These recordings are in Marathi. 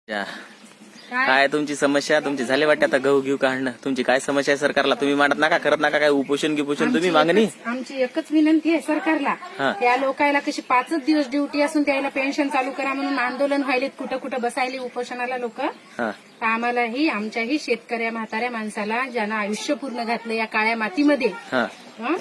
या. काय तुमची समस्या तुमची झाली वाटते आता गहू घेऊ काढणं तुमची काय समस्या आहे सरकारला तुम्ही मांडत नका करत नका काय उपोषण गिपोषण तुम्ही मागणी आमची एकच विनंती आहे सरकारला हा. त्या लोकांना कशी 5 दिवस ड्युटी असून त्याला पेन्शन चालू करा म्हणून आंदोलन व्हायलेत कुठं कुठं बसायले उपोषणाला लोक हा. तर आम्हालाही आमच्याही शेतकऱ्या म्हाताऱ्या माणसाला ज्यांना आयुष्य पूर्ण घातलं या काळ्या मातीमध्ये हा हं?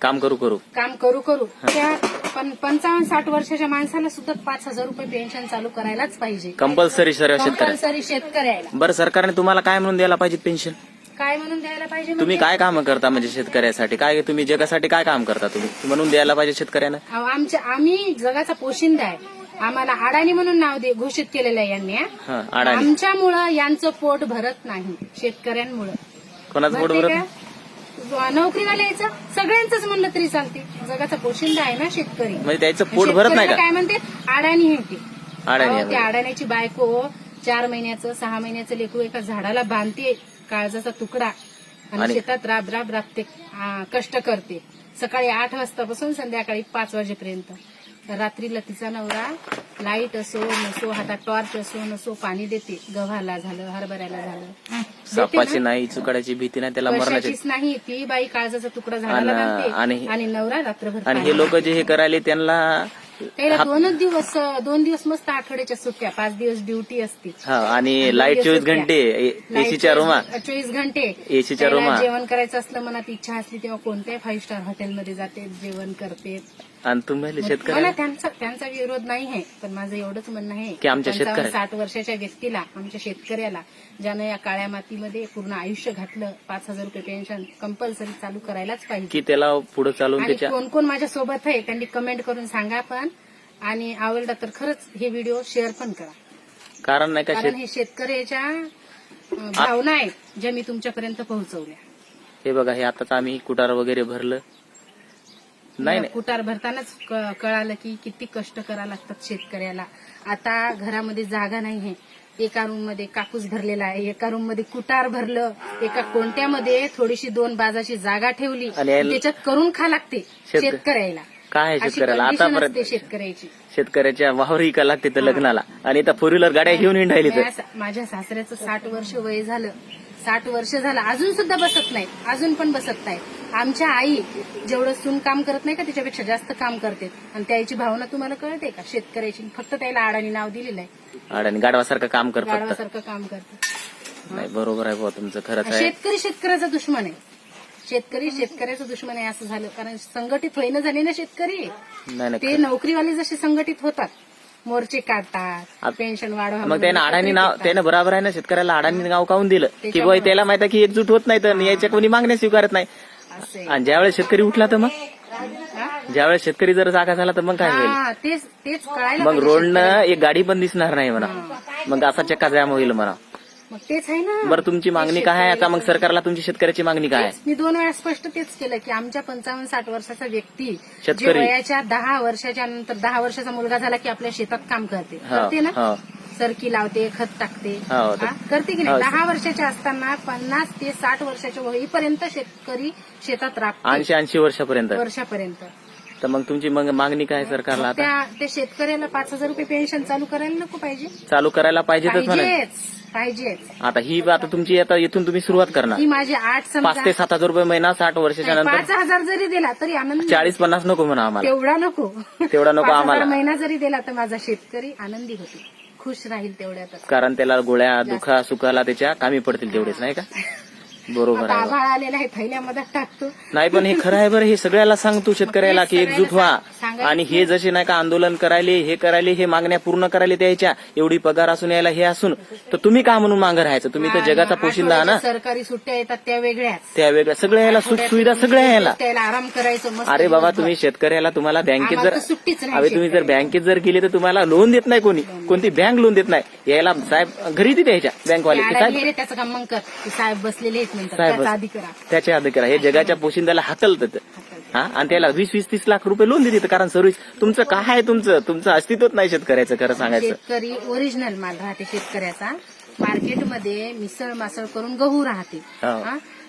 काम करू काम करू त्या 55-60 वर्षाच्या माणसाला सुद्धा 5,000 रुपये पेन्शन चालू करायलाच पाहिजे कंपल्सरी सर्व शेतकऱ्या कंपल्सरी शेतकऱ्याला बरं सरकारने तुम्हाला काय म्हणून द्यायला पाहिजे पेन्शन काय म्हणून द्यायला पाहिजे तुम्ही काय काम करता म्हणजे शेतकऱ्यासाठी काय तुम्ही जगासाठी काय काम करता तुम्ही म्हणून द्यायला पाहिजे शेतकऱ्यांना आम्ही जगाचा पोशिंदा आहे आम्हाला अडाणी म्हणून नाव घोषित केलेलं आहे यांनी हा अडाणी आमच्यामुळं यांचं पोट भरत नाही शेतकऱ्यांमुळं कोणाचं पोट भरते भरत का? नोकरीवाल्याचं सगळ्यांचंच म्हणलं तरी चालते जगाचा पोशिंदा आहे ना शेतकरी म्हणजे त्याचं पोट भरत नाही का काय म्हणते अडाणी आहे ते अडाणी अहो, आहे. त्या अडाण्याची बायको 4 महिन्याचं 6 महिन्याचं लेकरू एका झाडाला बांधते काळजाचा तुकडा आणि शेतात राब राबते कष्ट करते सकाळी 8 वाजतापासून संध्याकाळी 5 वाजेपर्यंत रात्रीला तिचा नवरा लाईट असो नसो हातात टॉर्च असो नसो पाणी देते गव्हाला झालं हरभऱ्याला झालं सापाची नाही चुकाड्याची भीती नाही त्याला मरणाची कशाचीच नाही ती बाई काळजाचा तुकडा झाडाला बांधते आणि नवरा रात्रभर आणि हे लोक जे हे करायले त्यांना त्याला 2 दिवस मस्त आठवड्याच्या सुट्ट्या 5 दिवस ड्युटी असते आणि लाईट 24 घंटे एसीच्या रूमा 24 घंटे एसीच्या रूमा जेवण करायचं असलं मनात इच्छा असली तेव्हा कोणत्याही 5 स्टार हॉटेलमध्ये जाते जेवण करते आणि तुम्ही शेतकरी मला त्यांचा विरोध नाही आहे पण माझं एवढंच म्हणणं आहे की आमच्या 60 वर्षाच्या व्यक्तीला आमच्या शेतकऱ्याला ज्यानं या काळ्या मातीमध्ये पूर्ण आयुष्य घातलं 5,000 रुपये पेन्शन कंपल्सरी चालू करायलाच पाहिजे की त्याला पुढे चालून आणि त्याच्या कोण कोण माझ्या सोबत आहे त्यांनी कमेंट करून सांगा पण आणि आवडला तर खरंच हे व्हिडिओ शेअर पण करा कारण नाही का कारण हे शेतकऱ्याच्या भावना आहेत ज्या मी तुमच्यापर्यंत पोहोचवल्या हे बघा हे आताच आम्ही कुटार वगैरे भरलं नाही कुटार भरतानाच कळालं की किती कष्ट करावं लागतात शेतकऱ्याला आता घरामध्ये जागा नाहीये एका रूम मध्ये कापूस भरलेला आहे एका रूम मध्ये कुटार भरलं एका कोणत्यामध्ये थोडीशी 2 बाजाची जागा ठेवली त्याच्यात करून खा लागते शेतकऱ्याला काय शेतकऱ्याला आतापर्यंत शेतकऱ्याची शेतकऱ्याच्या वावरी का लागते तर लग्नाला आणि आता 4 व्हीलर गाड्या घेऊन हिंडायली तर माझ्या सासऱ्याचं 60 वर्ष वय झालं 60 वर्ष झालं अजून सुद्धा बसत नाही अजून पण बसत नाही आमच्या आई जेवढं सून काम करत नाही का त्याच्यापेक्षा जास्त काम करते आणि त्याची भावना तुम्हाला कळते का शेतकऱ्याची फक्त त्याला अडाणी नाव दिलेलं आहे अडाणी गाडवासारखं काम करतात गाढवासारखं काम करतात नाही बरोबर आहे बुवा तुमचं खरंच आहे शेतकरी शेतकऱ्याचा दुश्मन आहे शेतकरी शेतकऱ्याचा दुश्मन आहे असं झालं कारण संघटित होईना झाले ना शेतकरी नाही ते नोकरीवाले जसे संघटित होतात मोर्चे काढतात पेन्शन वाढवा मग त्यानं अडाणी नाव त्यानं बरोबर आहे ना शेतकऱ्याला अडाणी नाव काऊन दिलं की बाई त्याला माहिती आहे की एकजूट होत नाही तर याच्या कोणी मागण्या स्वीकारत नाही आणि ज्यावेळेस शेतकरी उठला तर मग ज्यावेळेस शेतकरी जर जागा झाला तर मग काय होईल तेच कळायला मग रोडनं एक गाडी पण दिसणार नाही म्हणा मग असा चक्का जाम होईल म्हणा मग तेच आहे ना बरं तुमची मागणी काय आहे आता मग सरकारला तुमची शेतकऱ्याची मागणी काय आहे मी 2 वेळा स्पष्ट तेच केलं की आमच्या 55-60 वर्षाचा व्यक्ती शेतकरी. जे वयाच्या 10 वर्षाच्या नंतर 10 वर्षाचा मुलगा झाला की आपल्या शेतात काम करते ना सरकी लावते खत टाकते करते की नाही 10 वर्षाच्या असताना 50 ते 60 वर्षाच्या होईपर्यंत शेतकरी शेतात राबते 80 वर्षापर्यंत तर मग तुमची मागणी काय आहे सरकारला आता त्या शेतकऱ्याला 5,000 रुपये पेन्शन चालू करायला नको पाहिजे चालू करायला पाहिजेतच म्हणा पाहिजेच आता ही आता तुमची आता इथून तुम्ही सुरुवात करणार ही माझी 5 ते 7,000 रुपये महिना 60 वर्षाच्या नंतर 5,000 जरी दिला तरी आनंद 40-50 नको म्हणा आम्हाला तेवढा नको 5,000 आम्हाला महिना जरी दिला तर माझा शेतकरी आनंदी होतो खुश राहील तेवढ्यातच कारण त्याला गोळ्या दुखा सुखाला त्याच्या कामी पडतील तेवढेच नाही का बरोबर आहे आभाळ आलेला आहे थैल्यामध्ये टाकतो नाही पण हे खरं आहे बरं हे सगळ्याला सांगतो शेतकऱ्याला की एकजूट व्हा आणि हे जसे नाही का आंदोलन करायले हे मागण्या पूर्ण करायले त्याच्या एवढी पगार असून यायला हे असून तर तुम्ही का म्हणून मागं राहायचं तुम्ही तर जगाचा पोशिंदा ना सरकारी सुट्ट्या येतात त्या वेगळ्या सगळ्या याला सुख सुविधा सगळ्या यायला त्याला आराम करायचं अरे बाबा तुम्ही शेतकऱ्याला तुम्हाला बँकेत जर सुट्टीच अरे तुम्ही जर बँकेत जर गेले तर तुम्हाला लोन देत नाही कोणती बँक लोन देत नाही यायला साहेब घरी देते याच्या बँकवाले नाही त्याचं काम मग कर साहेब बसलेले त्याच्या आधी करा हे जगाच्या पोशिंद्याला हाकलतात आणि त्याला 20-30 लाख रुपये लोन देते कारण सर्व्हिस तुमचं काय आहे तुमचं अस्तित्वच नाही शेतकऱ्याचं खरं सांगायचं शेतकरी ओरिजिनल माल राहते शेतकऱ्याचा मार्केटमध्ये मिसळ मासळ करून गहू राहते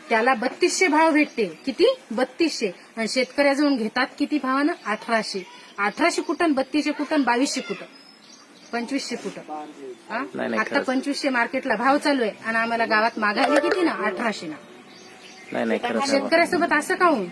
त्याला 3200 भाव भेटते किती 3200 आणि शेतकऱ्याजवळून घेतात किती भावानं 1800 कुठं 3200 कुठं 2200 कुठं 2500 फुट नाही, आता खरंच. 2500 मार्केटला भाव चालू आहे आणि आम्हाला गावात मागायला किती ना 1800 ना. नाही खरंच शेतकऱ्यासोबत असं काहून?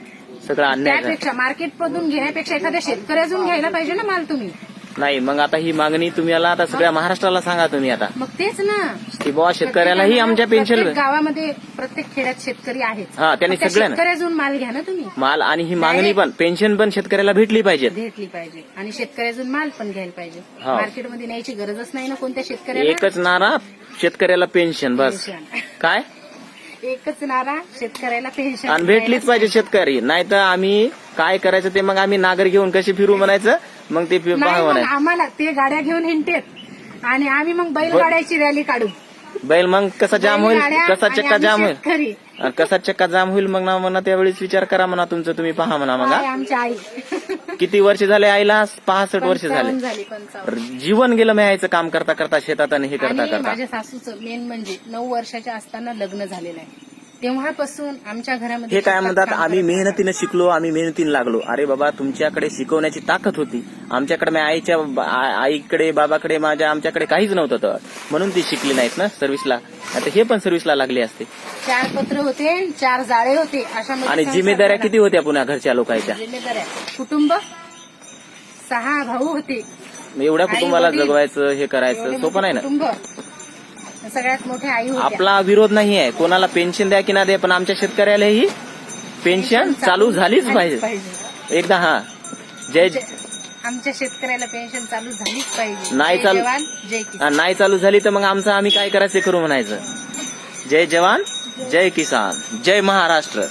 सगळं अन्याय आहे. त्यापेक्षा मार्केट मधून घेण्यापेक्षा एखाद्या शेतकऱ्यातून घ्यायला पाहिजे ना माल तुम्ही. नाही मग आता ही मागणी तुम्हाला आता सगळ्या महाराष्ट्राला सांगा तुम्ही आता मग तेच ना, की बुवा शेतकऱ्यालाही आमच्या पेन्शन प्रत्येक गावामध्ये प्रत्येक खेड्यात शेतकरी आहेत. हा, त्यांनी मग त्या सगळ्यांना- शेतकऱ्यातून माल घ्या ना तुम्ही. माल आणि ही मागणी पण पेन्शन पण शेतकऱ्याला भेटली पाहिजे. भेटली पाहिजे आणि शेतकऱ्यातून माल पण घ्यायला पाहिजे. हा. मार्केटमध्ये न्यायची गरजच नाही ना कोणत्या शेतकऱ्याला. एकच नारा शेतकऱ्याला पेन्शन बस. पेन्शन. काय एकच नारा शेतकऱ्याला पेन्शन. आणि भेटलीच पाहिजे शेतकरी. नाही तर आम्ही काय करायचं ते मग आम्ही नागर घेऊन कशी फिरू म्हणायचं, मग ते नाही, पहा मग म्हणायचं. आम्हाला ते गाड्या घेऊन हिंडतेत आणि आम्ही मग बैलगाड्याची रॅली काढू. बैल मग कसा जाम होईल, बैलगाड्या कसा आणि चक्का आम्ही जाम होईल, शेतकरी. आणि कसा चक्का जाम होईल मग ना म्हणा त्यावेळेस विचार करा म्हणा तुमचं तुम्ही पहा म्हणा मग. काय आमची आई किती वर्ष झाले आईला? 65 वर्ष झाले. 55 झाली 55. जीवन गेलं मिळायचं काम करता करता शेतात आणि हे करता आणि करता. माझ्या सासूचं मेन म्हणजे 9 वर्षाच्या असताना लग्न झालेलं आहे. तेव्हापासून आमच्या घरामध्ये हे काय शेतात म्हणतात काम आम्ही करत मेहनतीनं शिकलो, आम्ही मेहनतीनं लागलो. अरे बाबा तुमच्याकडे शिकवण्याची ताकद होती, आमच्याकडे माझ्या आईकडे बाबाकडे आमच्याकडे काहीच नव्हतं तर म्हणून ती शिकली नाहीत ना सर्व्हिसला. आता हे पण सर्व्हिसला लागले असते. 4 पत्र होते, 4 जाळे होते अशा आणि जिम्मेदाऱ्या किती होत्या पुन्हा घरच्या लोकांच्या. जिम्मेदाऱ्या कुटुंब 6 भाऊ होते. एवढ्या कुटुंबाला आई-वडील, जगवायचं हे करायचं एवढे सोपं नाही ना. कुटुंब. सगळ्यात मोठे आई होत्या. आपला विरोध नाही आहे कोणाला पेन्शन द्या की ना द्या, पण आमच्या शेतकऱ्यालाही पेन्शन चालू झालीच पाहिजे एकदा. हा जय आमच्या शेतकऱ्याला पेन्शन चालू झालीच पाहिजे. नाही जय चालू- जवान जय किसान. नाही चालू झाली तर मग आमचं आम्ही काय करायचं ते करू म्हणायचं. जय जवान जय किसान जय महाराष्ट्र.